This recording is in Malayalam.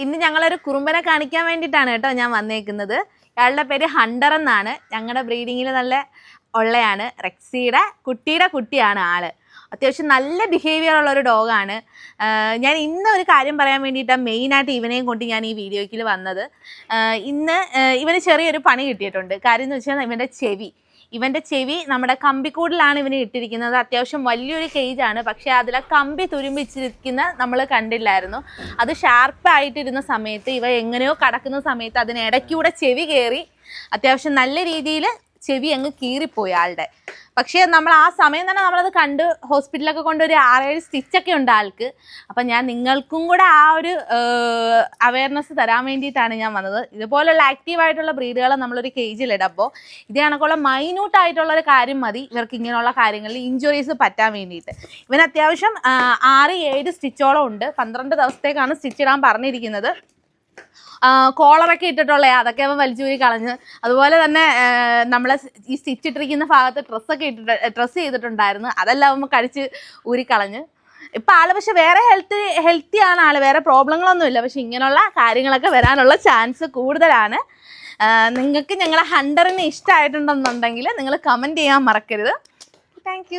ഇന്ന് ഞങ്ങളൊരു കുറുമ്പനെ കാണിക്കാൻ വേണ്ടിയിട്ടാണ് കേട്ടോ ഞാൻ വന്നേക്കുന്നത്. അയാളുടെ പേര് ഹണ്ടർ എന്നാണ്. ഞങ്ങളുടെ ബ്രീഡിങ്ങിൽ നല്ല ഉള്ളയാണ്. റെക്സിയുടെ കുട്ടിയാണ് ആള്. അത്യാവശ്യം നല്ല ബിഹേവിയർ ഉള്ളൊരു ഡോഗാണ്. ഞാൻ ഇന്ന് ഒരു കാര്യം പറയാൻ വേണ്ടിയിട്ടാണ് മെയിനായിട്ട് ഇവനെയും കൊണ്ട് ഞാൻ ഈ വീഡിയോയ്ക്ക് വന്നത്. ഇന്ന് ഇവന് ചെറിയൊരു പണി കിട്ടിയിട്ടുണ്ട്. കാര്യം എന്ന് വെച്ചാൽ ഇവൻ്റെ ചെവി നമ്മുടെ കമ്പിക്കൂടിലാണ് ഇവന് ഇട്ടിരിക്കുന്നത്. അത്യാവശ്യം വലിയൊരു കേജാണ്. പക്ഷേ അതിലെ കമ്പി തുരുമ്പിച്ചിരിക്കുന്ന നമ്മൾ കണ്ടില്ലായിരുന്നു. അത് ഷാർപ്പായിട്ടിരുന്ന സമയത്ത് ഇവ എങ്ങനെയോ കടക്കുന്ന സമയത്ത് അതിനിടയ്ക്കൂടെ ചെവി കയറി അത്യാവശ്യം നല്ല രീതിയിൽ ചെവി അങ്ങ് കീറിപ്പോയി ആളുടെ. പക്ഷേ നമ്മൾ ആ സമയം തന്നെ നമ്മളത് കണ്ട് ഹോസ്പിറ്റലൊക്കെ കൊണ്ടൊരു 6-7 സ്റ്റിച്ചൊക്കെ ഉണ്ട് ആൾക്ക്. അപ്പം ഞാൻ നിങ്ങൾക്കും കൂടെ ആ ഒരു അവയർനെസ് തരാൻ വേണ്ടിയിട്ടാണ് ഞാൻ വന്നത്. ഇതുപോലുള്ള ആക്റ്റീവായിട്ടുള്ള ബ്രീഡുകളെ നമ്മളൊരു കേജിലിടുമ്പോൾ ഇത് കണക്കുള്ള മൈന്യൂട്ടായിട്ടുള്ളൊരു കാര്യം മതി ഇവർക്ക് ഇങ്ങനെയുള്ള കാര്യങ്ങളിൽ ഇഞ്ചുറീസ് പറ്റാൻ വേണ്ടിയിട്ട്. ഇവന് അത്യാവശ്യം 6-7 സ്റ്റിച്ചോളം ഉണ്ട്. 12 ദിവസത്തേക്കാണ് സ്റ്റിച്ച് ഇടാൻ പറഞ്ഞിരിക്കുന്നത്. കോളറൊക്കെ ഇട്ടിട്ടുള്ള അതൊക്കെ അവൻ വലിച്ചു പോയി കളഞ്ഞ്. അതുപോലെ തന്നെ നമ്മളെ ഈ സ്റ്റിച്ച് ഇട്ടിരിക്കുന്ന ഭാഗത്ത് ഡ്രസ്സ് ചെയ്തിട്ടുണ്ടായിരുന്നു. അതെല്ലാം അവൻ കഴിച്ച് ഊരിക്കളഞ്ഞ്. ഇപ്പം ആള് പക്ഷെ വേറെ ഹെൽത്തിയാണ് ആള്, വേറെ പ്രോബ്ലങ്ങളൊന്നുമില്ല. പക്ഷെ ഇങ്ങനെയുള്ള കാര്യങ്ങളൊക്കെ വരാനുള്ള ചാൻസ് കൂടുതലാണ്. നിങ്ങൾക്ക് ഞങ്ങളെ ഹണ്ടറിനെ ഇഷ്ടമായിട്ടുണ്ടെന്നുണ്ടെങ്കിൽ നിങ്ങൾ കമൻറ്റ് ചെയ്യാൻ മറക്കരുത്. താങ്ക്